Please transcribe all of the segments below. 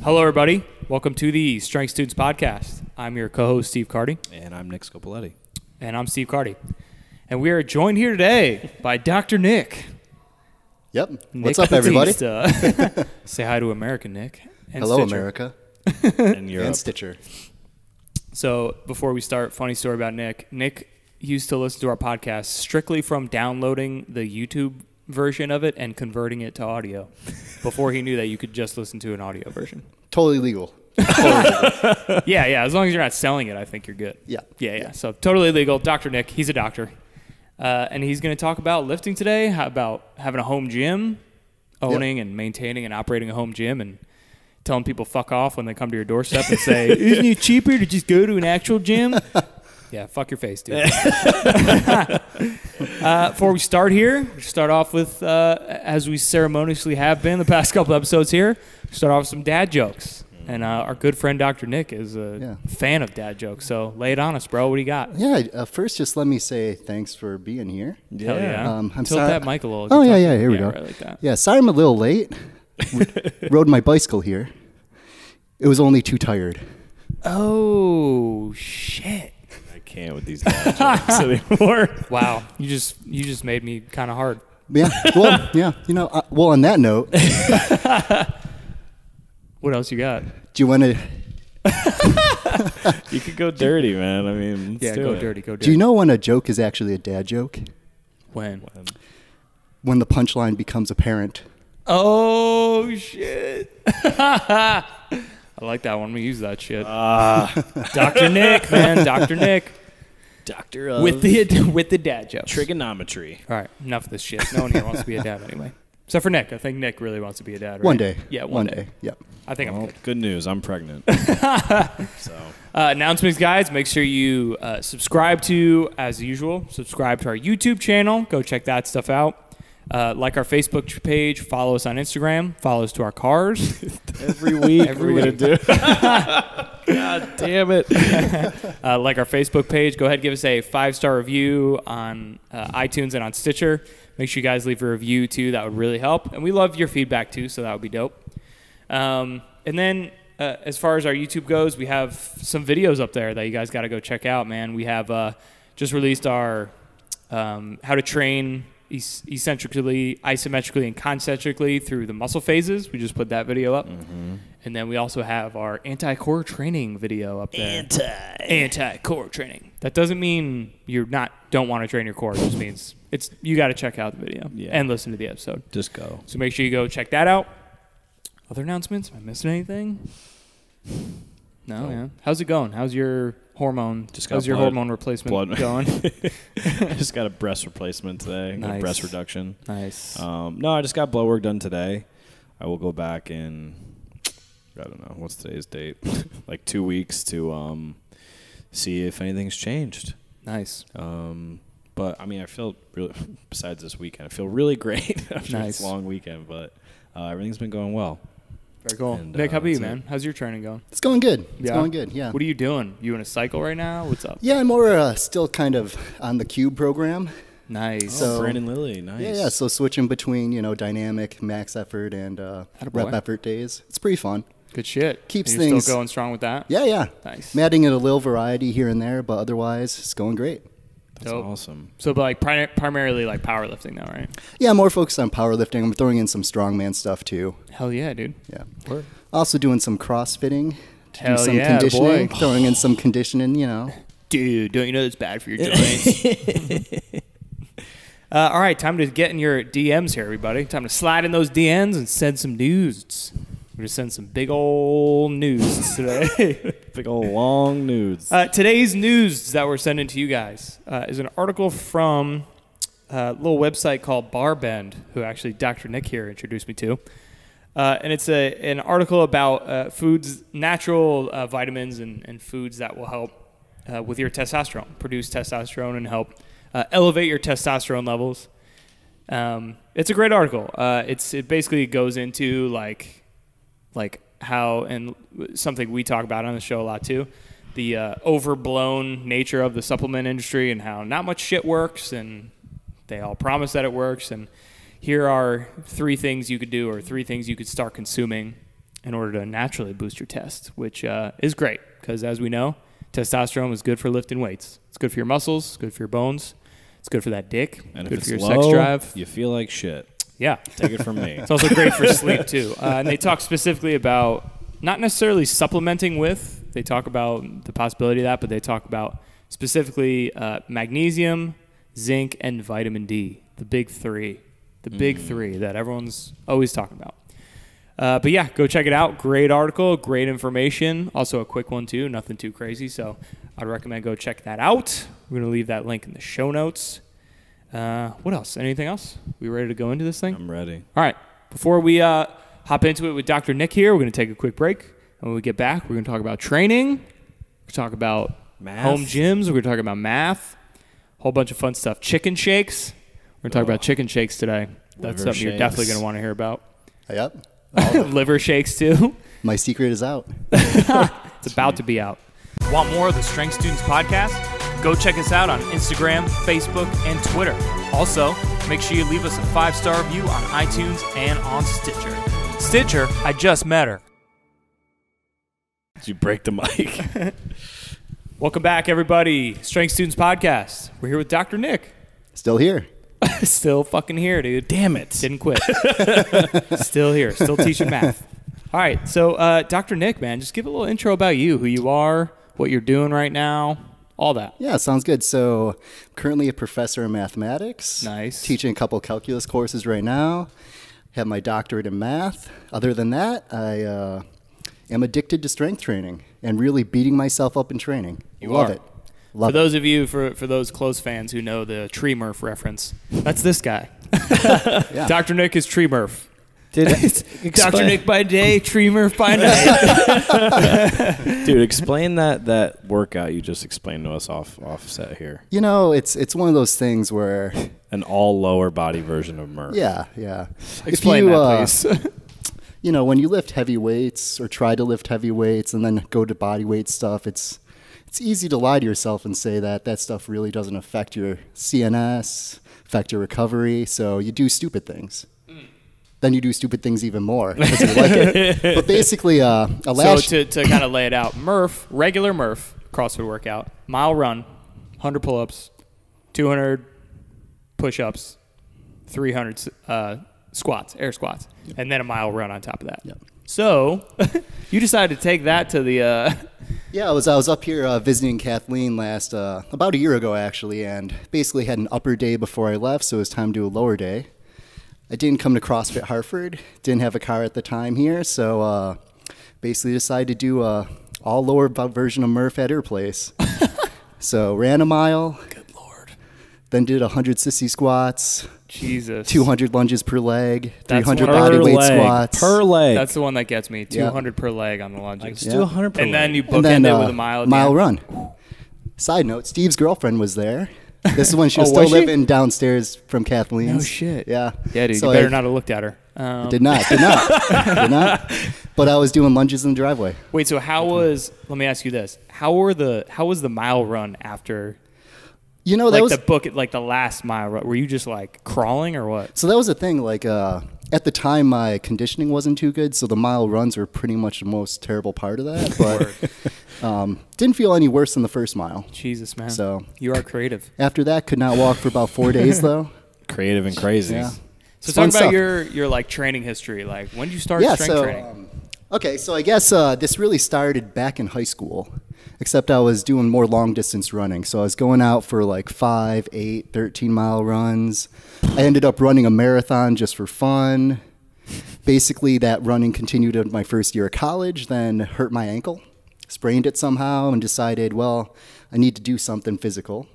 Hello, everybody. Welcome to the Strength Students Podcast. I'm your co-host, Steve Carty. And I'm Nick Scopoletti. And I'm Steve Carty. And we are joined here today by Dr. Nick. Yep. Nick What's up, everybody? Say hi to American Nick. And Hello, Stitcher. America. And Europe. And Stitcher. So before we start, funny story about Nick. Nick used to listen to our podcast strictly from downloading the YouTube version of it and converting it to audio before he knew that you could just listen to an audio version. Totally legal. Yeah. As long as you're not selling it, I think you're good. Yeah. So totally legal. Dr. Nick, he's a doctor. And he's going to talk about lifting today, how about having a home gym, owning and maintaining and operating a home gym, and telling people fuck off when they come to your doorstep and say, isn't it cheaper to just go to an actual gym? Yeah, fuck your face, dude. Before we start here, we start off with, as we ceremoniously have been the past couple episodes here, start off with some dad jokes. And our good friend Dr. Nick is a fan of dad jokes. So lay it on us, bro. What do you got? Yeah, first just let me say thanks for being here. Hell yeah. I'm Tilt sorry. that mic a little. Oh, yeah, here we go. Right like that. Yeah, sorry I'm a little late. Rode my bicycle here. It was only too tired. Oh, shit. I can't with these dad jokes anymore. Wow. You just made me kind of hard. Yeah, well, well, on that note. What else you got? Do you want to... You could go dirty, man. I mean, let's Go it. dirty. Do you know when a joke is actually a dad joke? When? When the punchline becomes apparent. Oh, shit. I like that one. I'm going to use that shit. Dr. Nick, man. Dr. Nick. Doctor of With the dad jokes. trigonometry. All right. Enough of this shit. No one here wants to be a dad anyway. Except for Nick. I think Nick really wants to be a dad, right? One day. Yeah, one day. Yep. I think I'm Well, good. good news. I'm pregnant. So Announcements, guys. Make sure you subscribe to, as usual, subscribe to our YouTube channel. Go check that stuff out. Like our Facebook page. Follow us on Instagram. Follow us to our cars. every week Every we're week. gonna do. God damn it. Like our Facebook page. Go ahead and give us a 5-star review on iTunes and on Stitcher. Make sure you guys leave a review, too. That would really help. And we love your feedback, too, so that would be dope. And then as far as our YouTube goes, we have some videos up there that you guys got to go check out, man. We have just released our how to train eccentrically, isometrically, and concentrically through the muscle phases. We just put that video up. Mm-hmm. And then we also have our anti-core training video up there. Anti-core training. That doesn't mean you don't want to train your core. It just means you got to check out the video and listen to the episode. Just go. So make sure you go check that out. Other announcements? Am I missing anything? No, man. How's it going? How's your hormone? How's your hormone replacement going? I just got a breast replacement today. Nice. A breast reduction. Nice. No, I just got blood work done today. I will go back in, I don't know, what's today's date? Like 2 weeks to see if anything's changed. Nice. But, I mean, I feel really, besides this weekend, I feel really great after Nice. this long weekend. But everything's been going well. Very cool. And, Nick, how about you, that's man? it. How's your training going? It's going good. It's Yeah? going good, yeah. What are you doing? You in a cycle right now? What's up? Yeah, I'm more still kind of on the cube program. Nice. So- Brandon Lilly, nice. Yeah, so switching between, dynamic, max effort, and rep effort days. It's pretty fun. Good shit. Keeps and you're things- still going strong with that? Yeah. Nice. I'm adding in a little variety here and there, but otherwise, it's going great. That's Dope. awesome. So, but like primarily like powerlifting though, right? Yeah, more focused on powerlifting. I'm throwing in some strongman stuff, too. Hell yeah, dude. Yeah. Word. Also doing some crossfitting. To Hell do some yeah, conditioning. boy. Throwing in some conditioning, Dude, don't you know it's bad for your joints? All right, time to get in your DMs here, everybody. Time to slide in those DMs and send some nudes. We're going to send some big old nudes today. Big old long nudes. Today's news that we're sending to you guys is an article from a little website called Barbend, who actually Dr. Nick here introduced me to. And it's an article about foods, natural vitamins and foods that will help with your testosterone, produce testosterone and help elevate your testosterone levels. It's a great article. It basically goes into like how, and something we talk about on the show a lot too, the overblown nature of the supplement industry and how not much shit works and they all promise that it works. And here are 3 things you could do, or 3 things you could start consuming in order to naturally boost your test, which is great because, as we know, testosterone is good for lifting weights. It's good for your muscles. It's good for your bones. It's good for that dick. And good if for it's your low, sex drive. you feel like shit. Yeah. Take it from me. It's also great for sleep, too. And they talk specifically about not necessarily supplementing with. They talk about the possibility of that, but they talk about specifically magnesium, zinc, and vitamin D, the big 3. The big 3 that everyone's always talking about. But yeah, go check it out. Great article, great information. Also a quick one too, nothing too crazy. So I'd recommend go check that out. We're going to leave that link in the show notes. What else? Anything else? We ready to go into this thing? I'm ready. All right. Before we hop into it with Dr. Nick here, we're going to take a quick break. And when we get back, we're going to talk about training. We're going to talk about home gyms. We're going to talk about math. A whole bunch of fun stuff. Chicken shakes. We're going to talk about chicken shakes today. That's Liver something you're definitely going to want to hear about. Yep. Liver shakes, too. My secret is out. It's about to be out. Want more of the Strength Students podcast? Go check us out on Instagram, Facebook, and Twitter. Also, make sure you leave us a 5-star review on iTunes and on Stitcher. Stitcher, I just met her. Did you break the mic? Welcome back, everybody. Strength Students podcast. We're here with Dr. Nick. Still here. Still fucking here, dude. Damn it. Didn't quit. Still here. Still teaching math. All right. So, Dr. Nick, man, just give a little intro about you, who you are, what you're doing right now, all that. Yeah, sounds good. So, I'm currently a professor in mathematics. Nice. Teaching a couple calculus courses right now. Have my doctorate in math. Other than that, I am addicted to strength training and really beating myself up in training. Love it. For those of you, for those close fans who know the Tree Murph reference, that's this guy. Yeah. Dr. Nick is Tree Murph. Dr. Nick by day, Tree Murph by night. Dude, explain that workout you just explained to us offset here. You know, it's one of those things where An all lower body version of Murph. yeah. Explain that, please. You know, when you lift heavy weights or try to lift heavy weights and then go to body weight stuff, it's easy to lie to yourself and say that stuff really doesn't affect your CNS, affect your recovery, so you do stupid things. Then you do stupid things even more because you like it. But basically, So to kind of lay it out, regular Murph CrossFit workout, mile run, 100 pull-ups, 200 push-ups, 300 squats, air squats, and then a mile run on top of that. Yep. So you decided to take that to the... Yeah, I was up here visiting Kathleen about a year ago, actually, and basically had an upper day before I left, so it was time to do a lower day. I didn't come to CrossFit Hartford, didn't have a car at the time here, so basically decided to do a all lower version of Murph at her place. So ran a mile. Good Lord. Then did 100 sissy squats. Jesus. 200 lunges per leg, That's 300 one- body Per weight leg. squats. Per leg. That's the one that gets me. 200 per leg on the lunges. Just do 100 per And leg. then you And then bookend it with a mile. at the end. run. Side note, Steve's girlfriend was there. This is when she was Oh, still was she? living downstairs from Kathleen's. No shit. Yeah. Yeah, dude. So you better I not have looked at her. Did not. Did not. But I was doing lunges in the driveway. Wait, so let me ask you this. How was the mile run after, You know, that was the last mile run? Were you just like crawling or what? so that was the thing. Like at the time, my conditioning wasn't too good, so the mile runs were pretty much the most terrible part of that. But didn't feel any worse than the first mile. Jesus, man. So you are creative. after that, could not walk for about 4 days though. Creative and crazy. Yeah. So It's talk fun about stuff. your like training history. Like when did you start Yeah. strength So training? okay. So I guess this really started back in high school. Except I was doing more long distance running. So I was going out for like 5, 8, 13-mile runs. I ended up running a marathon just for fun. Basically, that running continued in my first year of college, then hurt my ankle, sprained it somehow, and decided, well, I need to do something physical.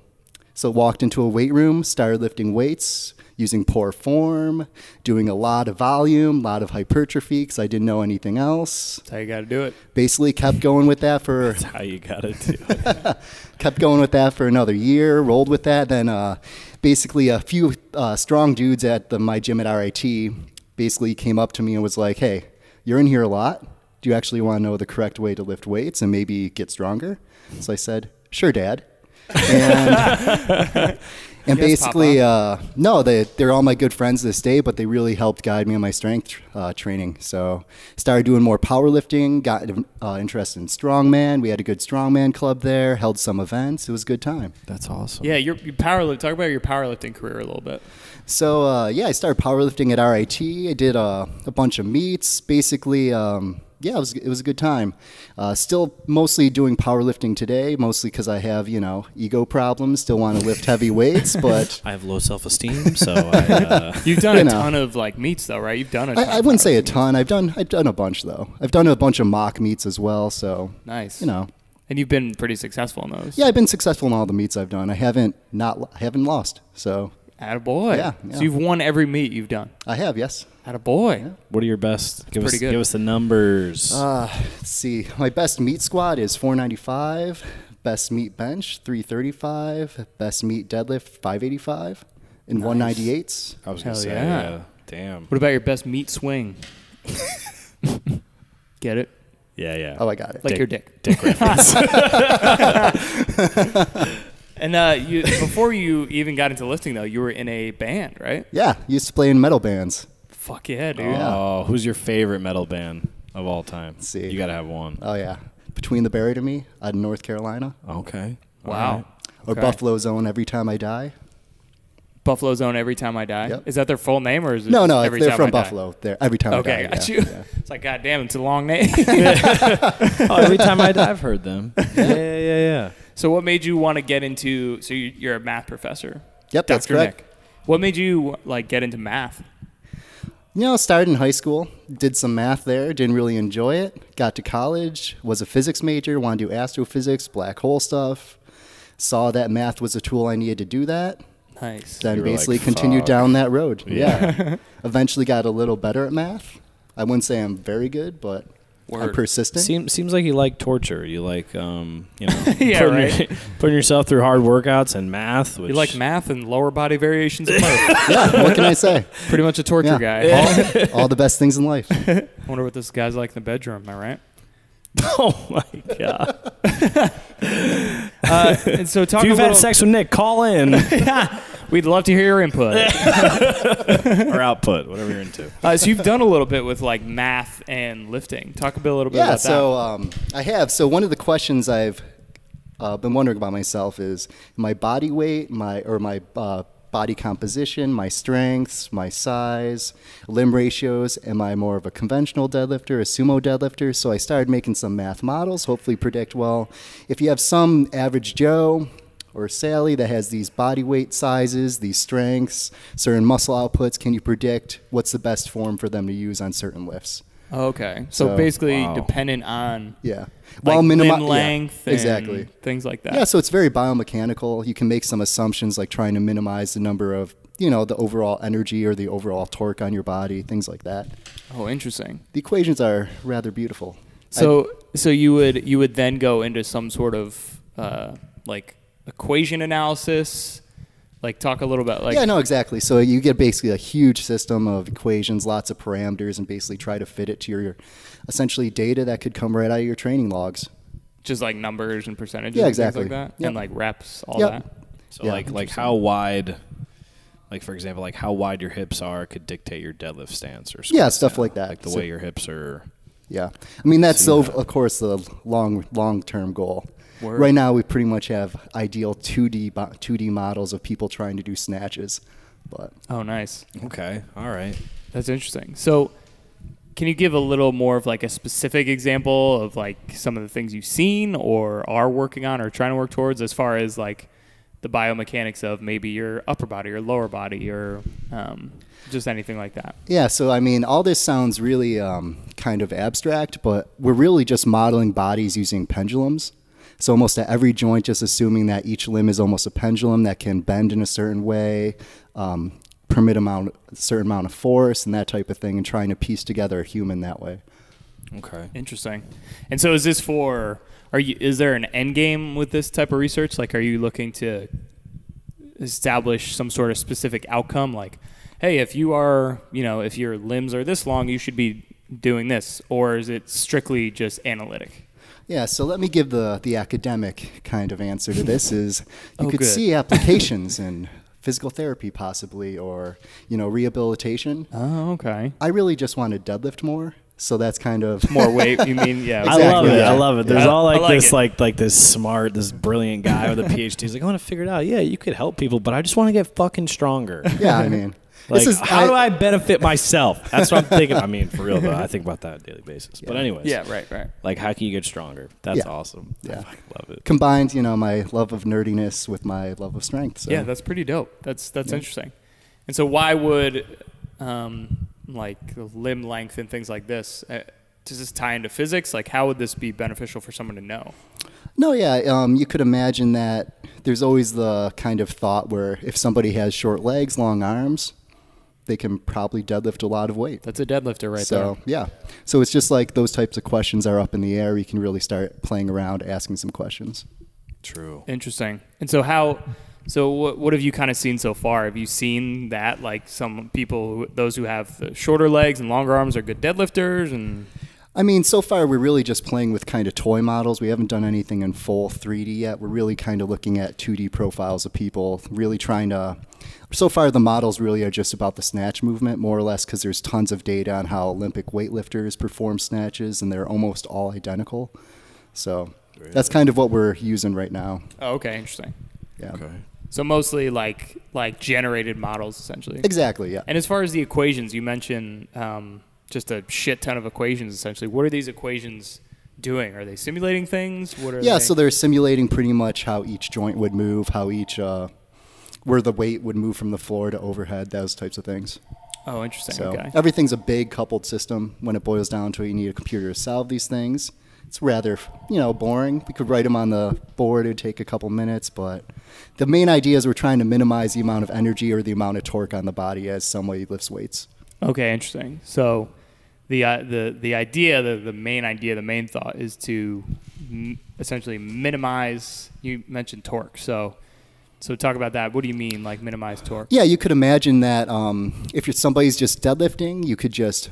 So walked into a weight room, started lifting weights, using poor form, doing a lot of volume, a lot of hypertrophy because I didn't know anything else. That's how you got to do it. Basically kept going with that for That's how you got to do it. kept going with that for another year, rolled with that. Then basically a few strong dudes at my gym at RIT basically came up to me and was like, hey, you're in here a lot. Do you actually want to know the correct way to lift weights and maybe get stronger? So I said, sure, Dad. And basically, no, they're all my good friends to this day, but they really helped guide me in my strength training. So started doing more powerlifting, got interested in strongman. We had a good strongman club there, held some events. It was a good time. That's awesome. Yeah, your powerlift. Talk about your powerlifting career a little bit. So, yeah, I started powerlifting at RIT. I did a bunch of meets. Basically, yeah, it was a good time. Still mostly doing powerlifting today, mostly because I have, ego problems. Still want to lift heavy weights, but I have low self-esteem, so I... You've done a ton of like meets though, right? You've done a ton. I wouldn't say a ton. I've done a bunch though. I've done a bunch of mock meets as well, so nice. And you've been pretty successful in those. Yeah, I've been successful in all the meets I've done. I haven't lost. So attaboy. Yeah. So you've won every meet you've done. I have, yes. Attaboy. Yeah. What are your best? Give pretty good. Give us the numbers. Let's see. My best meet squat is 495. Best meet bench 335. Best meet deadlift 585. And 198s. I was Hell gonna say, yeah. Damn. What about your best meet swing? Get it? Yeah. Oh, I got it. Like your dick. Dick reference. And you before you even got into lifting though, you were in a band, right? Yeah, used to play in metal bands. Fuck yeah, dude. Oh, who's your favorite metal band of all time? Let's see. You gotta have one. Oh, yeah. Between the Buried and Me out of North Carolina. Okay. All Wow. right. Or Okay. Buffalo Zone Every Time I Die. Buffalo Zone Every Time I Die. Yep. Is that their full name or is it No, just Every they're Time from I Die? Buffalo. They're Every Time I Die. Okay, I got yeah, you. yeah. It's like, God damn, it's a long name. Oh, every time I've heard them. Yeah. So what made you want to get into, so you're a math professor? Yep, that's Dr. correct. Nick. What made you like get into math? Started in high school, did some math there, didn't really enjoy it. Got to college, was a physics major, wanted to do astrophysics, black hole stuff. Saw that math was a tool I needed to do that. Nice. Then You were basically like, continued "Fuck." down that road. Yeah. Yeah. Eventually got a little better at math. I wouldn't say I'm very good, but I'm Word. persistent. Seems like you like torture. You like Yeah, putting, right. putting yourself through hard workouts and math. Which, You like math and lower body variations of Murph. Yeah, what can I say? Pretty much a torture guy. All the best things in life. Wonder what this guy's like in the bedroom, am I right? Oh my god! And so talk If you've a little, had sex with Nick, call in we'd love to hear your input. or output, whatever you're into. So you've done a little bit with like math and lifting. Talk a little bit Yeah, about so I have. So one of the questions I've been wondering about myself is my body weight, my body composition, my strengths, my size, limb ratios. Am I more of a conventional deadlifter, a sumo deadlifter? So I started making some math models, hopefully predict, well, if you have some average Joe or Sally that has these body weight sizes, these strengths, certain muscle outputs, can you predict what's the best form for them to use on certain lifts? that. Okay. So So- basically Wow. dependent on Yeah. like limb minimi- length yeah, and exactly. things like that. Yeah, so it's very biomechanical. You can make some assumptions like trying to minimize the number of, the overall energy or the overall torque on your body, things like that. Oh, interesting. The equations are rather beautiful. So you would then go into some sort of like equation analysis, like talk a little bit like Yeah, no, exactly. So you get basically a huge system of equations, lots of parameters, and basically try to fit it to your essentially data that could come right out of your training logs. just like numbers and percentages Yeah, and exactly. things like that, Yep. and like reps, all Yep. that. So Yeah, like how wide, like for example, like how wide your hips are could dictate your deadlift stance or something. Yeah, stuff like that. Like the So- way your hips are. Yeah. I mean, that's, Seen that. of course, the long-term goal. Word. Right now, we pretty much have ideal 2D models of people trying to do snatches. But Oh, nice. Okay. All right. That's interesting. So can you give a little more of like a specific example of like some of the things you've seen or are working on or trying to work towards as far as like the biomechanics of maybe your upper body or lower body or just anything like that? yeah, so I mean, all this sounds really kind of abstract, but we're really just modeling bodies using pendulums. So almost at every joint, just assuming that each limb is almost a pendulum that can bend in a certain way, permit a certain amount of force and that type of thing, and trying to piece together a human that way. Okay. Interesting. And so is this for, is there an end game with this type of research? Like, are you looking to establish some sort of specific outcome? Like, hey, if you are, if your limbs are this long, you should be doing this. Or is it strictly just analytic? Yeah, so let me give the academic kind of answer to this is you could good. see applications in physical therapy possibly, or, rehabilitation. Oh, okay. I really just want to deadlift more. So that's kind of More weight, you mean? Yeah. Exactly. I love it. Yeah. I love it. There's Yeah. all like I like this, it. like this brilliant guy with a PhD. He's like, I want to figure it out. Yeah, you could help people, but I just want to get fucking stronger. yeah, I mean, Like, this is how do I benefit myself? That's what I'm thinking. I mean, for real though, I think about that on a daily basis. But anyways, Yeah, right. like, how can you get stronger? That's Yeah. awesome. I Yeah. fucking love it. combined, my love of nerdiness with my love of strength. So. Yeah, that's pretty dope. That's interesting. And so why would, like, limb length and things like this, does this tie into physics? Like, how would this be beneficial for someone to know? No, yeah, you could imagine that there's always the kind of thought where if somebody has short legs, long arms, they can probably deadlift a lot of weight. That's a deadlifter right So, there. yeah. So it's just like those types of questions are up in the air. You can really start playing around, asking some questions. True. Interesting. And so what have you kind of seen so far? Have you seen that, like, some people, those who have the shorter legs and longer arms are good deadlifters? And I mean, so far we're really just playing with kind of toy models. We haven't done anything in full 3D yet. We're really kind of looking at 2D profiles of people, really trying to... So far the models really are just about the snatch movement, more or less, because there's tons of data on how Olympic weightlifters perform snatches, and they're almost all identical. So that's kind of what we're using right now. oh, okay, interesting. Yeah. Okay. So mostly like generated models, essentially. Exactly, yeah. And as far as the equations, you mentioned just a shit ton of equations, essentially. What are these equations doing? Are they simulating things? What are Yeah, they? so they're simulating pretty much how each joint would move, how each... where the weight would move from the floor to overhead, those types of things. Oh, interesting. So Okay. everything's a big coupled system. When it boils down to it, you need a computer to solve these things. It's rather, boring. We could write them on the board. It would take a couple minutes, but the main idea is we're trying to minimize the amount of energy or the amount of torque on the body as somebody lifts weights. Okay, interesting. So the idea, the main thought is to essentially minimize. You mentioned torque, so talk about that. What do you mean, like, minimize torque? Yeah, you could imagine that if somebody's just deadlifting, you could just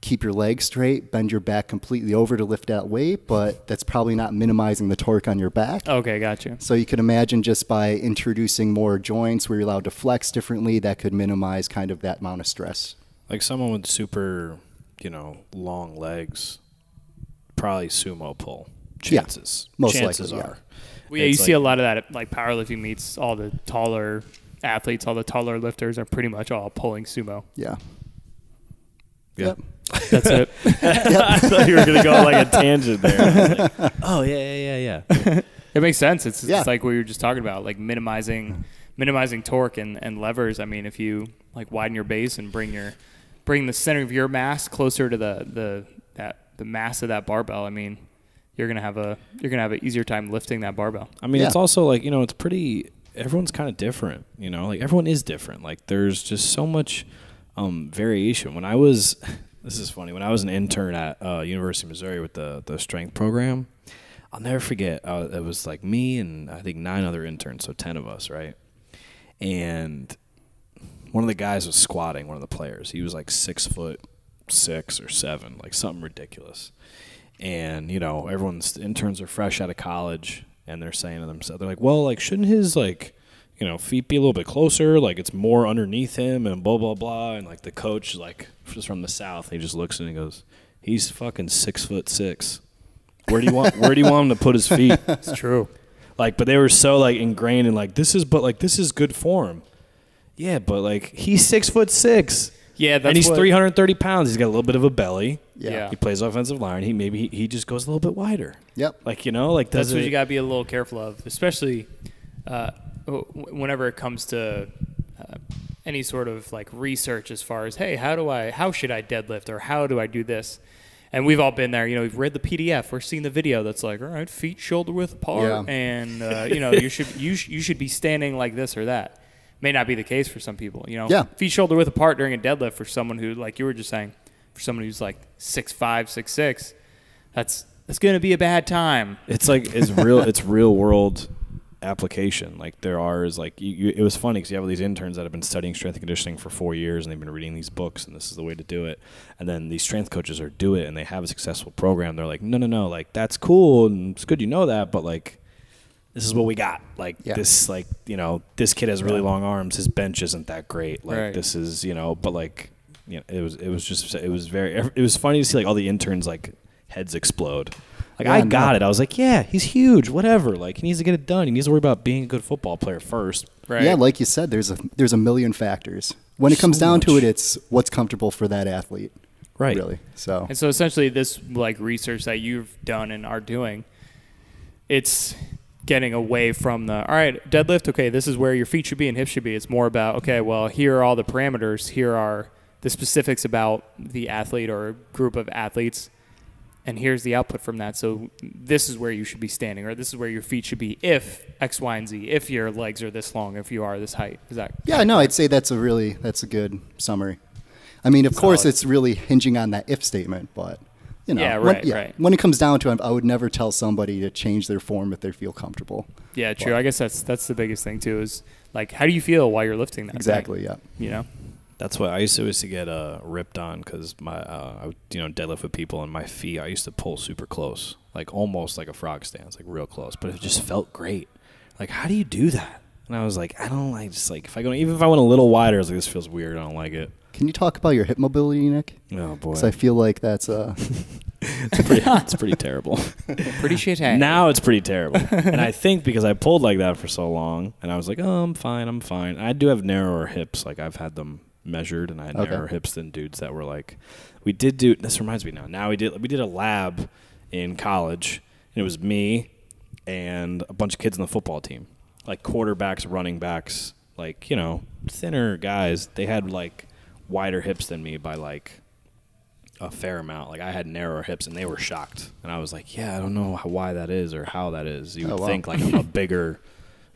keep your legs straight, bend your back completely over to lift that weight, but that's probably not minimizing the torque on your back. Okay, gotcha. So you could imagine just by introducing more joints where you're allowed to flex differently, that could minimize kind of that amount of stress. Like someone with super, long legs, probably sumo pull. Chances. most Chances likely, yeah. are. Well, yeah, you It's see a like- lot of that at, like, powerlifting meets. All the taller athletes, all the taller lifters are pretty much all pulling sumo. Yeah. Yeah. Yep. That's it. I thought you were going to go on like a tangent there. I was like, oh, yeah. It makes sense. It's Yeah. like what you were just talking about, like minimizing torque and levers. I mean, if you like widen your base and bring the center of your mass closer to the mass of that barbell, I mean, you're gonna have an easier time lifting that barbell. I mean, Yeah. it's also like, it's pretty, everyone's kind of different, like everyone is different. Like there's just so much variation. This is funny, when I was an intern at University of Missouri with the strength program, I'll never forget, it was like me and I think 9 other interns, so 10 of us, right? And one of the guys was squatting, one of the players. He was like 6'6" or 7, like something ridiculous. And, everyone's interns are fresh out of college, and they're saying to themselves, they're like, well, like, shouldn't his, like, feet be a little bit closer? Like, it's more underneath him and blah, blah, blah. And, like, the coach, like, just from the South, he just looks and he goes, he's fucking 6'6". Where do you want him to put his feet? It's true. Like, but they were so, like, ingrained in, like, this is good form. Yeah, but, like, he's 6'6". Yeah, that's and he's what- 330 pounds. He's got a little bit of a belly. Yeah. He plays offensive line. He just goes a little bit wider. Yep. Like, That's what you got to be a little careful of, especially whenever it comes to any sort of like research as far as, hey, how should I deadlift, or how do I do this? And we've all been there. We've read the PDF. We're seeing the video that's like, all right, feet shoulder width apart, Yeah. and you should be standing like this or that. may not be the case for some people. Yeah. Feet shoulder width apart during a deadlift for someone who, like you were just saying, for someone who's like 6'5", 6'6", that's going to be a bad time. It's like it's real world application. Like there are is like it was funny because you have all these interns that have been studying strength and conditioning for 4 years and they've been reading these books and this is the way to do it, and then these strength coaches do it and they have a successful program. They're like, no, like that's cool and it's good you know that, but like this is what we got. Like this, like this kid has really long arms, his bench isn't that great, like this is but like it was funny to see like all the interns like heads explode. Like, I got it. I was like, yeah, he's huge, whatever. Like, he needs to get it done. He needs to worry about being a good football player first. Right. Yeah, like you said, there's a million factors. When it comes down to it, it's what's comfortable for that athlete. Right. Really. So essentially this like research that you've done and are doing, it's getting away from all right, deadlift, okay, this is where your feet should be and hips should be. It's more about, okay, well, here are all the parameters. Here are the specifics about the athlete or group of athletes. And here's the output from that. So this is where you should be standing, or this is where your feet should be if X, Y, and Z, if your legs are this long, if you are this height. Is that? Yeah, no, I'd say that's a good summary. I mean, of course, it's really hinging on that if statement, but, right. When it comes down to it, I would never tell somebody to change their form if they feel comfortable. Yeah, true. But I guess that's the biggest thing, too, is, like, how do you feel while you're lifting that Exactly, thing? Yeah. That's what I used to get ripped on because I would deadlift with people and my feet I used to pull super close, like almost like a frog stance, like real close, but it just felt great. Like, how do you do that? And I was like, I don't like, just like even if I went a little wider, I was like, this feels weird. I don't like it. Can you talk about your hip mobility, Nick? Oh boy, because I feel like that's it's pretty terrible. Pretty shitty. Now it's pretty terrible, and I think because I pulled like that for so long, and I was like, oh, I'm fine. I do have narrower hips, like I've had them measured, and I had narrower hips than dudes that were like, this reminds me now we did a lab in college, and it was me and a bunch of kids on the football team, like quarterbacks, running backs, like thinner guys. They had like wider hips than me by like a fair amount. Like I had narrower hips and they were shocked, and I was like, yeah, I don't know why that is or how that is. You would think like I'm a bigger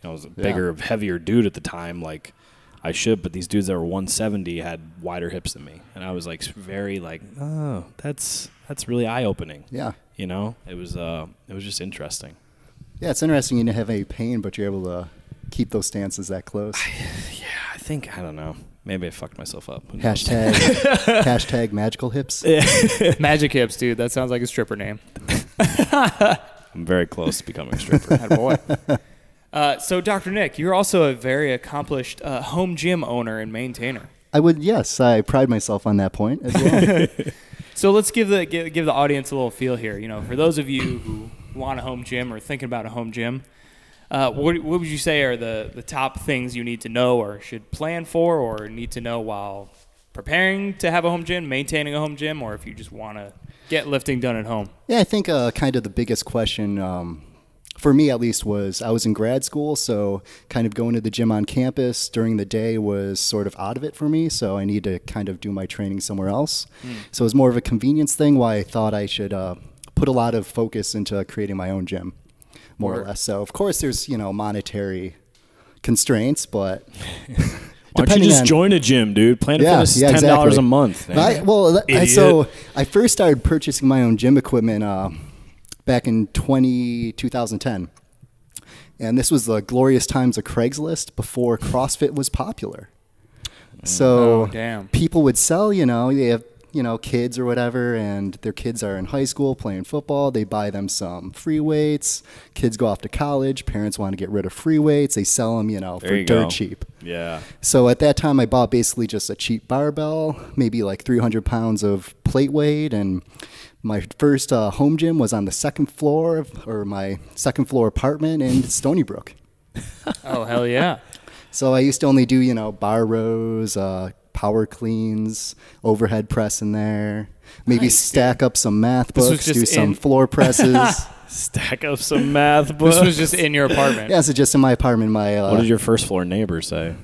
heavier dude at the time, like I should, but these dudes that were 170 had wider hips than me, and I was like very like, oh, that's really eye opening. Yeah, it was just interesting. Yeah, it's interesting you didn't have any pain, but you're able to keep those stances that close. I don't know. Maybe I fucked myself up. Hashtag magical hips. Magic hips, dude. That sounds like a stripper name. I'm very close to becoming a stripper. Attaboy. So, Dr. Nick, you're also a very accomplished home gym owner and maintainer. Yes, I pride myself on that point as well. So let's give the audience a little feel here. For those of you who want a home gym or thinking about a home gym, what would you say are the top things you need to know or should plan for or need to know while preparing to have a home gym, maintaining a home gym, or if you just want to get lifting done at home? Yeah, I think kind of the biggest question for me at least was I was in grad school, so kind of going to the gym on campus during the day was sort of out of it for me, so I need to kind of do my training somewhere else. So it was more of a convenience thing why I thought I should put a lot of focus into creating my own gym, more or less. So of course there's, monetary constraints, but why don't you just join a gym, dude? Planet Fitness is $10 a month. So I first started purchasing my own gym equipment back in 2010. And this was the glorious times of Craigslist before CrossFit was popular. So people would sell, they have, kids or whatever, and their kids are in high school playing football. They buy them some free weights. Kids go off to college. Parents want to get rid of free weights. They sell them, for dirt cheap. Yeah. So at that time, I bought basically just a cheap barbell, maybe like 300 pounds of plate weight, and my first home gym was on the second floor my second floor apartment in Stony Brook. Oh, hell yeah. So I used to only do, bar rows, power cleans, overhead press in there, maybe stack up some math books, do some floor presses. Stack up some math books. This was just in your apartment. Yeah, so just in my apartment. What did your first floor neighbor say?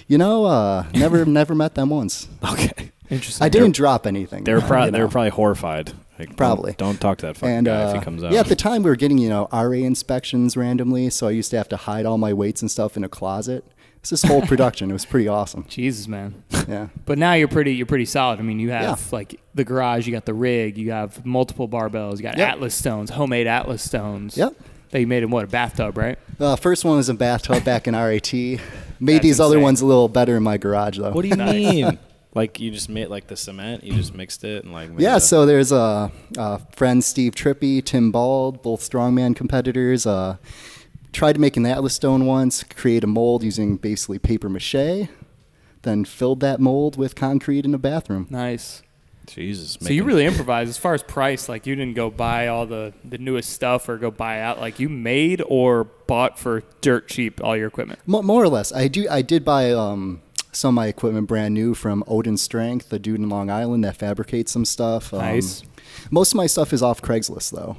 Never met them once. Okay. Interesting. I didn't drop anything. They were probably horrified. Like, probably. Don't talk to that fucking guy if he comes out. Yeah, at the time we were getting, RA inspections randomly, so I used to have to hide all my weights and stuff in a closet It's this whole production. It was pretty awesome. Jesus, man. Yeah. But now you're pretty solid. I mean, you have like the garage, you got the rig, you have multiple barbells, you got Atlas stones, homemade Atlas stones. Yep. That you made in what, a bathtub, right? First one was a bathtub back in RAT. Made That's these other insane. ones a little better in my garage, though. What do you mean? Like you just made like the cement, you just mixed it and like. Yeah, so there's friends Steve Trippy, Tim Bald, both strongman competitors. Tried to make an Atlas stone once, create a mold using basically paper mache, then filled that mold with concrete in a bathroom. Nice. Jesus. So you really improvised as far as price. Like you didn't go buy all the newest stuff or go buy out. Like you made or bought for dirt cheap all your equipment. More or less. I did buy some of my equipment brand new from Odin Strength, the dude in Long Island that fabricates some stuff. Nice. Most of my stuff is off Craigslist, though.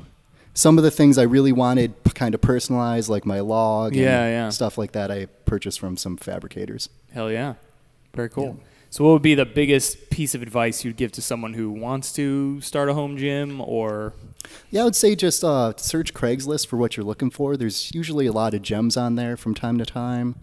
Some of the things I really wanted kind of personalized, like my log and stuff like that, I purchased from some fabricators. Hell yeah. Very cool. Yeah. So what would be the biggest piece of advice you'd give to someone who wants to start a home gym or? Yeah, I would say just search Craigslist for what you're looking for. There's usually a lot of gems on there from time to time.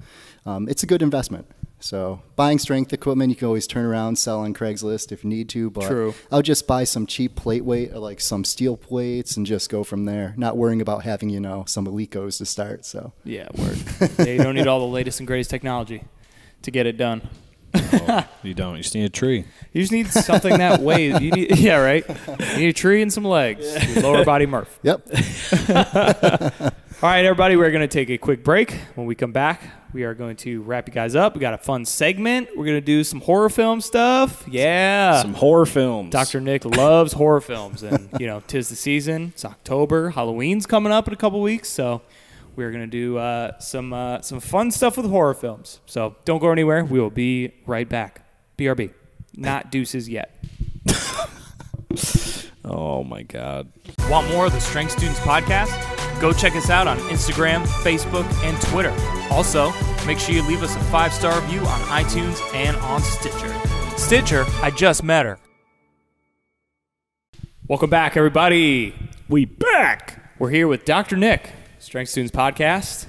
It's a good investment. So buying strength equipment, you can always turn around, sell on Craigslist if you need to. But True. I'll just buy some cheap plate weight, or like some steel plates, and just go from there. Not worrying about having, some Elecos to start. So yeah, word. You don't need all the latest and greatest technology to get it done. Oh, you don't. You just need a tree. You just need something that weighs. Yeah, right. You need a tree and some legs. Your lower body Murph. Yep. All right, everybody, we're going to take a quick break. When we come back, we are going to wrap you guys up. We got a fun segment. We're going to do some horror film stuff. Yeah. Some horror films. Dr. Nick loves horror films. And, 'tis the season. It's October. Halloween's coming up in a couple weeks. So we're going to do some fun stuff with horror films. So don't go anywhere. We will be right back. BRB. Not deuces yet. Oh, my God. Want more of the Strength Students podcast? Go check us out on Instagram, Facebook, and Twitter. Also, make sure you leave us a 5-star review on iTunes and on Stitcher. Stitcher, I just met her. Welcome back, everybody. We back. We're here with Dr. Nick, Strength Students podcast.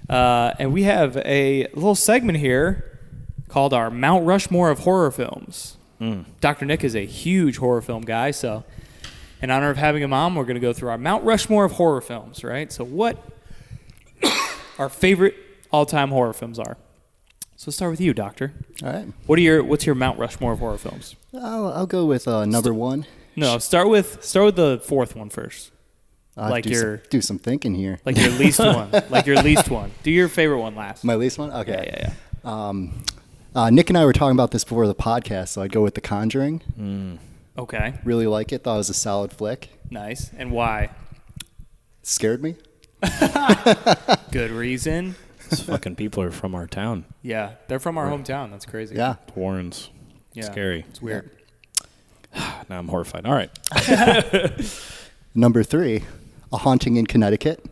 And we have a little segment here called our Mount Rushmore of horror films. Dr. Nick is a huge horror film guy, so in honor of having him on, we're going to go through our Mount Rushmore of horror films, right? So what our favorite all-time horror films are. So let's start with you, Doctor. All right. What's your Mount Rushmore of horror films? I'll go with number one. No, start with the fourth one first. Do some thinking here. Like your least one. Like your least one. Do your favorite one last. My least one? Okay. Yeah. Nick and I were talking about this before the podcast, so I'd go with The Conjuring. Okay. Really like it. Thought it was a solid flick. Nice. And why? Scared me. Good reason. These fucking people are from our town. Yeah, they're from our hometown. That's crazy. Yeah. Warrens. Yeah. Scary. It's weird. Now I'm horrified. All right. Number 3, A Haunting in Connecticut.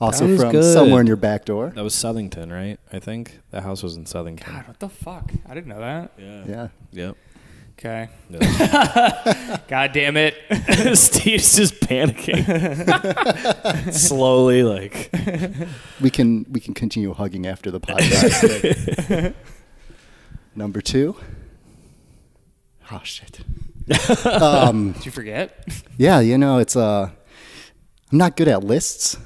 Also That was from good. Somewhere in Your Back Door. That was Southington, right? I think the house was in Southington. God, what the fuck? I didn't know that. Yeah. Yep. Okay. Yeah. God damn it. Steve's just panicking. Slowly, like. We can continue hugging after the podcast. Number 2. Oh shit. Did you forget? Yeah, it's I'm not good at lists.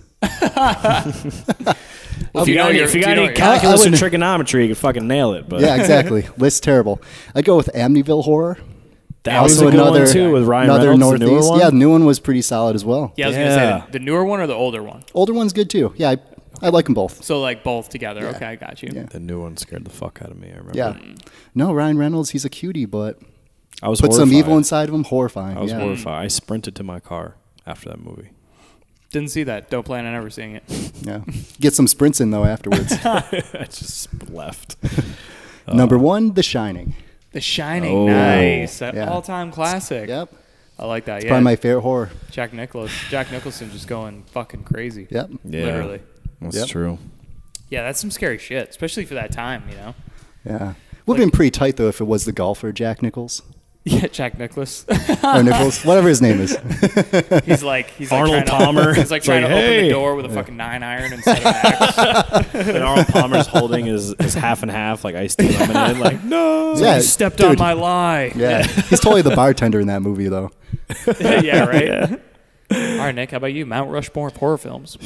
If you got any calculus or trigonometry, you can fucking nail it. But Yeah, exactly. List's terrible. I'd go with Amityville Horror. that was a good one too with Ryan Reynolds, the newer one. Yeah, the new one was pretty solid as well. Yeah, I was going to say the newer one or the older one? Older one's good too. Yeah, I like them both. So like both together. Yeah. Okay, I got you. Yeah. The new one scared the fuck out of me. I remember. Yeah. No, Ryan Reynolds, he's a cutie, but I was put horrified. some evil inside of him. Horrifying. I was horrified. I sprinted to my car after that movie. Didn't see that. Don't plan on ever seeing it. Yeah. Get some sprints in though afterwards. I just left. Number 1, The Shining. The Shining. Oh. Nice. That Yeah. all-time classic. Yep. I like that. It's Yeah. probably my favorite horror. Jack Nicholson just going fucking crazy. Yep. Yeah, Literally. that's true. Yeah, that's some scary shit, especially for that time, Yeah. Would have been pretty tight though if it was the golfer Jack Nichols. Yeah, Jack Nicklaus. or Nichols, whatever his name is. he's Arnold Palmer. He's like trying to open the door with a fucking 9-iron instead of an axe. And Arnold Palmer's holding his half and half, like iced tea lemonade. Like, no. Yeah, You stepped dude. on my lie. Yeah, he's totally the bartender in that movie, though. Yeah, right? All right, Nick, how about you? Mount Rushmore of horror films.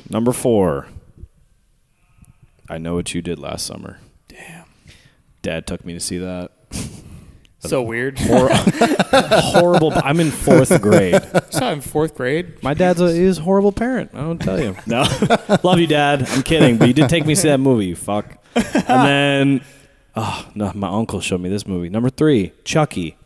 Number 4. I Know What You Did Last Summer. Damn. Dad took me to see that. So weird. Horrible. I'm in 4th grade. Saw in 4th grade. My dad's he's a horrible parent. I don't tell you. No. Love you, Dad. I'm kidding. But you did take me to see that movie, you fuck. And then, no, my uncle showed me this movie. Number 3, Chucky.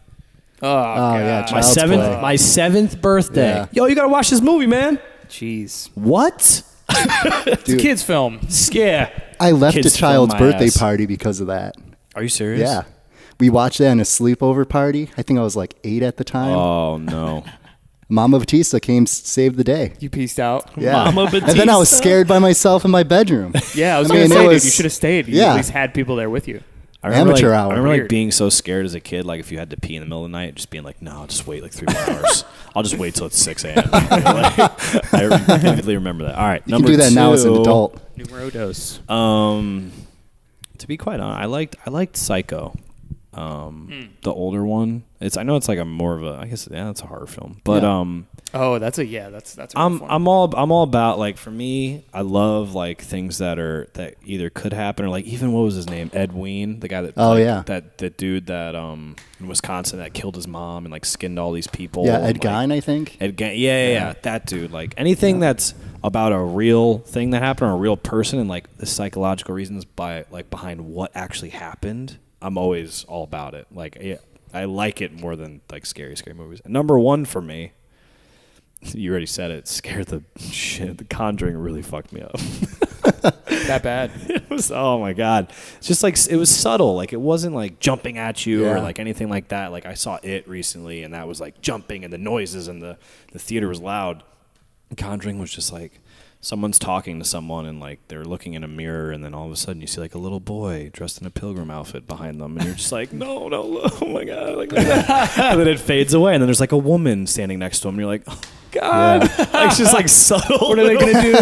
Oh, God. yeah, My Child's Play. my 7th birthday. Yeah. Yo, you got to watch this movie, man. Jeez. What? It's a kid's film. Yeah. I left Kids a child's film my birthday ass. party because of that. Are you serious? Yeah. We watched that in a sleepover party. I think I was like 8 at the time. Oh, no. Mama Battista came saved the day. You pieced out. Yeah. Mama And then I was Battista? scared by myself in my bedroom. Yeah, I was I going mean, to it say, dude, was- you should have stayed. You yeah. at least had people there with you. I remember, Amateur like, hour. I remember Weird. like being so scared as a kid, like if you had to pee in the middle of the night, just being like, no, I'll just wait like 3 more hours. I'll just wait till it's 6 a.m. Like, I vividly remember that. All right, You can do that now as an adult. Numero dos. To be quite honest, I liked Psycho, the older one. I know it's like a more of a, I guess, yeah, it's a horror film, but Oh, that's a rough one. I'm all about, like, for me, I love like things that either could happen or like, even what was his name, Ed Wein, the guy that that dude that in Wisconsin that killed his mom and like skinned all these people. Yeah, and, Ed like, Gein, I think. Ed Gein, yeah, that dude. Like anything that's about a real thing that happened or a real person and like the psychological reasons behind what actually happened, I'm always all about it. Like, yeah, I like it more than like scary movies. And number 1 for me, you already said it, scared the shit. The Conjuring really fucked me up. That bad. It was, oh my God. It's just like, it was subtle. Like, it wasn't like jumping at you or like anything like that. Like, I saw It recently and that was like jumping and the noises and the theater was loud. Conjuring was just like, someone's talking to someone and like they're looking in a mirror and then all of a sudden you see like a little boy dressed in a pilgrim outfit behind them and you're just like, no, oh my God. Like, and then it fades away and then there's like a woman standing next to him and you're like, oh God. Yeah. Like, it's just like subtle. What are they going to do?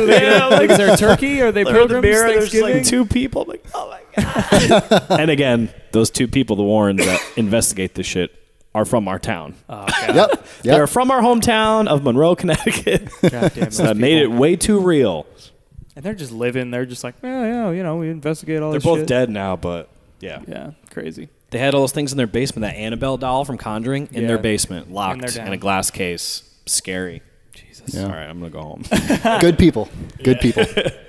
Like, is there a turkey? Are they They're in the pilgrims? mirror, there's Thanksgiving? like 2 people. I'm like, oh my God. And again, those 2 people, the Warrens that investigate this shit, are from our town. Oh, God. Yep. They're from our hometown of Monroe, Connecticut. God damn, So that made it way too real. And they're just living. They're just like, yeah, we investigate all They're this both shit. dead now, but yeah. Yeah, crazy. They had all those things in their basement. That Annabelle doll from Conjuring in their basement, locked in a glass case. Scary. Jesus. Yeah. All right, I'm going to go home. Good people. Good people.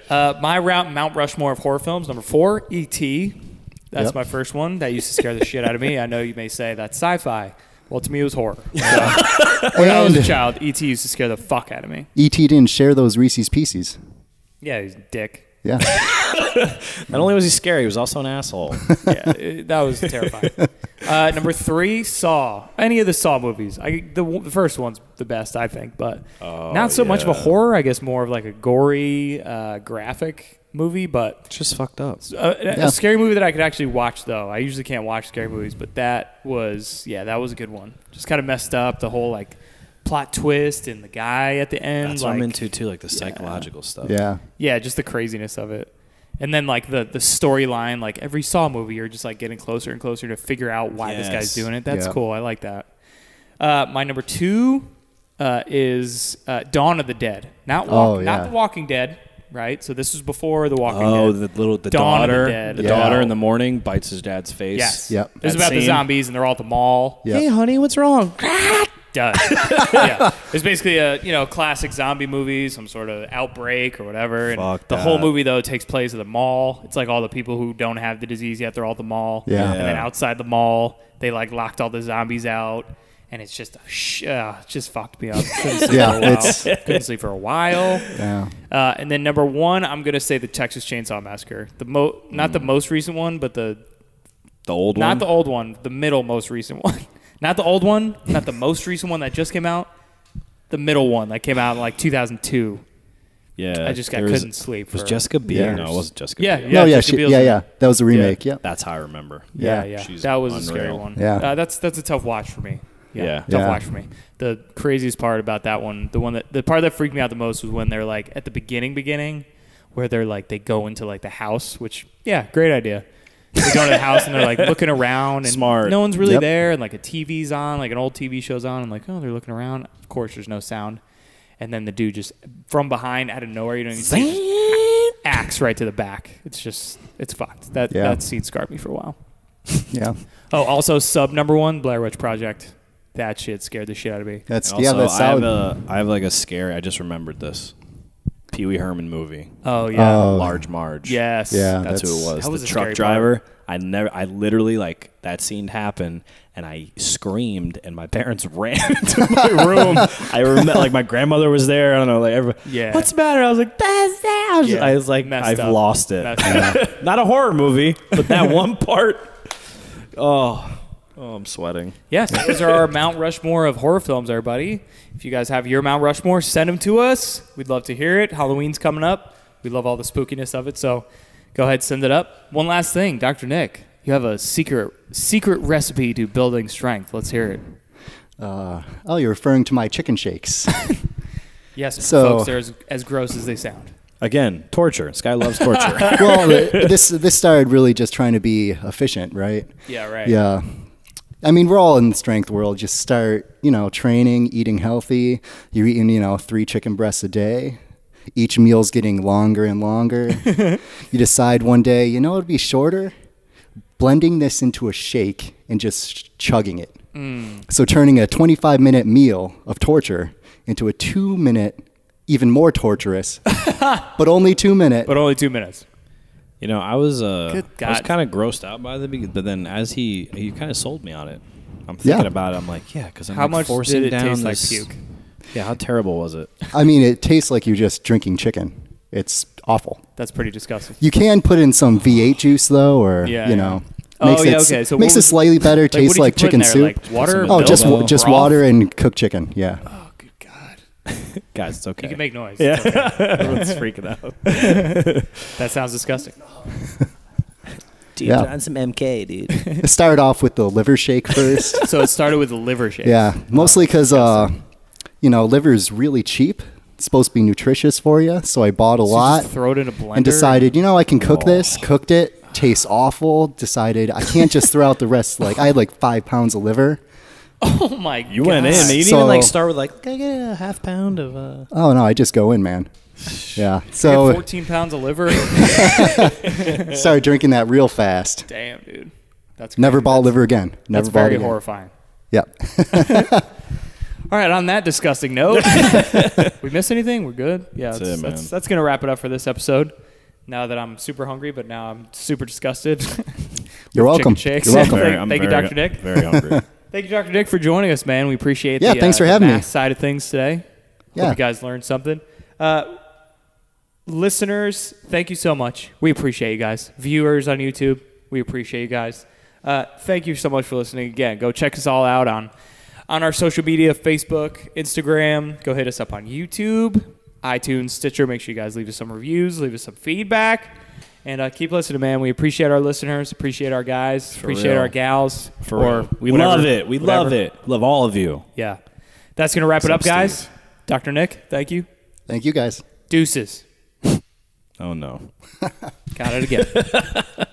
My Mount Rushmore of horror films, number 4, E.T. That's Yep. my first one. That used to scare the shit out of me. I know you may say that's sci-fi. Well, to me, it was horror. So, when I was a child, E.T. used to scare the fuck out of me. E.T. didn't share those Reese's Pieces. Yeah, he's a dick. Yeah. Not only was he scary, he was also an asshole. Yeah, that was terrifying. Number 3, Saw. Any of the Saw movies. The first one's the best, I think, but not so much of a horror. I guess more of like a gory, graphic movie, but It's just fucked up. a scary movie that I could actually watch, though. I usually can't watch scary movies, but that was a good one. Just kind of messed up the whole like plot twist and the guy at the end. That's what I'm into too, like the psychological stuff. Yeah. Yeah, just the craziness of it. And then like the storyline, like every Saw movie, you're just like getting closer and closer to figure out why this guy's doing it. That's cool. I like that. My number 2 is Dawn of the Dead. Not The Walking Dead, right? So this was before The Walking Dead. Oh, the Dawn of the daughter. Dead. The Yeah. daughter in the morning bites his dad's face. Yes. Yep. It was about the scene. zombies, and they're all at the mall. Yep. Hey, honey, what's wrong? Done. Yeah. It's basically a classic zombie movie, some sort of outbreak or whatever. And Fuck the that. whole movie, though, takes place at the mall. It's like all the people who don't have the disease yet, they're all at the mall. Yeah. And then outside the mall, they like locked all the zombies out. And it's just it just fucked me up. Couldn't sleep Yeah, for a while. it's- Couldn't sleep for a while. Yeah. And then number 1, I'm gonna say the Texas Chainsaw Massacre. Not the most recent one, but the old one? not the old one, the middle most recent one. Not the old one, not the most recent one that just came out. The middle one that came out in like 2002. Yeah, I couldn't sleep. Was for Jessica Biel? years. No, it wasn't Jessica. Yeah, Biel. yeah. No, yeah, Jessica Biel's in it. that was a remake. Yeah. That's how I remember. Yeah. She's That was a scary unreal. one. Yeah. That's a tough watch for me. Yeah. Tough Yeah. watch for me. The craziest part about that one, the part that freaked me out the most was when they're like at the beginning, where they're like they go into like the house, which great idea. They go into the house and they're like looking around and Smart. no one's really Yep. there and like a TV's on, like an old TV show's on, and like, oh, they're looking around. Of course, there's no sound. And then the dude just from behind out of nowhere, you don't even see, axe right to the back. It's fucked. That scene scarred me for a while. Yeah. Oh, also sub number 1, Blair Witch Project. That shit scared the shit out of me. That's Also, that's solid. I have like a scary. I just remembered this. Pee Wee Herman movie. Oh yeah. Large Marge. Yes. Yeah. That's who it was. That was The a truck scary driver. I literally like that scene happened and I screamed and my parents ran into my room. I remember like my grandmother was there. I don't know, like everybody. Yeah. What's the matter? I was like, that's that. Yeah. I was like, Messed I've up. lost it. Messed up. Not a horror movie, but that one part. Oh, I'm sweating. Yes, those are our Mount Rushmore of horror films, everybody. If you guys have your Mount Rushmore, send them to us. We'd love to hear it. Halloween's coming up. We love all the spookiness of it, so go ahead, send it up. One last thing, Dr. Nick, you have a secret recipe to building strength. Let's hear it. You're referring to my chicken shakes. Yes, So- folks, they're as gross as they sound. Again, torture. This guy loves torture. Well, this started really just trying to be efficient, right? Yeah, right. Yeah. I mean, we're all in the strength world. Just start, training, eating healthy. You're eating, 3 chicken breasts a day. Each meal's getting longer and longer. You decide one day, it'd be shorter. Blending this into a shake and just chugging it. So turning a 25-minute meal of torture into a 2-minute, even more torturous, but only 2-minute. But only 2 minutes. I was Good God. I was kind of grossed out by the beginning, but then as he kind of sold me on it. I'm thinking about it. I'm like, yeah, because I'm How much forcing did it down taste like this, puke? Yeah, how terrible was it? I mean, it tastes like you're just drinking chicken. It's awful. That's pretty disgusting. You can put in some V8 juice though, or Oh, makes yeah, it okay. So makes what it was- slightly better. what Tastes did you like put in chicken there? soup. Like water? Oh, just milk, just broth? water and cooked chicken. Yeah. Oh, good God. Guys, it's okay. You can make noise. Yeah. It's okay. Everyone's freaking out. That sounds disgusting. Dude, Yeah. put on some MK, dude. It started off with the liver shake first. So it started with the liver shake. Yeah, mostly because liver's really cheap. It's supposed to be nutritious for you, so I bought a So you lot just throw it in a blender and decided, I can cook this. Cooked it, tastes awful. Decided I can't just throw out the rest. Like I had like 5 pounds of liver. Oh my God. You went in. You didn't So- even start with can I get a half pound of Oh no, I just go in, man. Yeah, You had so 14 pounds of liver. started drinking that real fast. Damn, dude. That's Never crazy. bought That's- liver again. Never That's bought very it again. horrifying. Yep. All right, on that disgusting note, we miss anything? We're good? Yeah, That's it, man. that's going to wrap it up for this episode. Now that I'm super hungry, but now I'm super disgusted. You're welcome. Chicken shakes. You're welcome. Thank you, Dr. Nick. Very hungry. Thank you, Dr. Nick, for joining us, man. We appreciate Yeah, the, thanks for the having me. math side of things today. Yeah. Hope you guys learned something. Listeners, thank you so much. We appreciate you guys. Viewers on YouTube, we appreciate you guys. Thank you so much for listening again. Go check us all out on our social media, Facebook, Instagram. Go hit us up on YouTube, iTunes, Stitcher. Make sure you guys leave us some reviews, leave us some feedback. And keep listening, man. We appreciate our listeners, appreciate our guys, appreciate real. our gals. For or real. We whatever, love it. We whatever. love it. Love all of you. Yeah. That's going to wrap it up, What's up, guys. Steve? Dr. Nick, thank you. Thank you guys. Deuces. Oh, no. Got it again.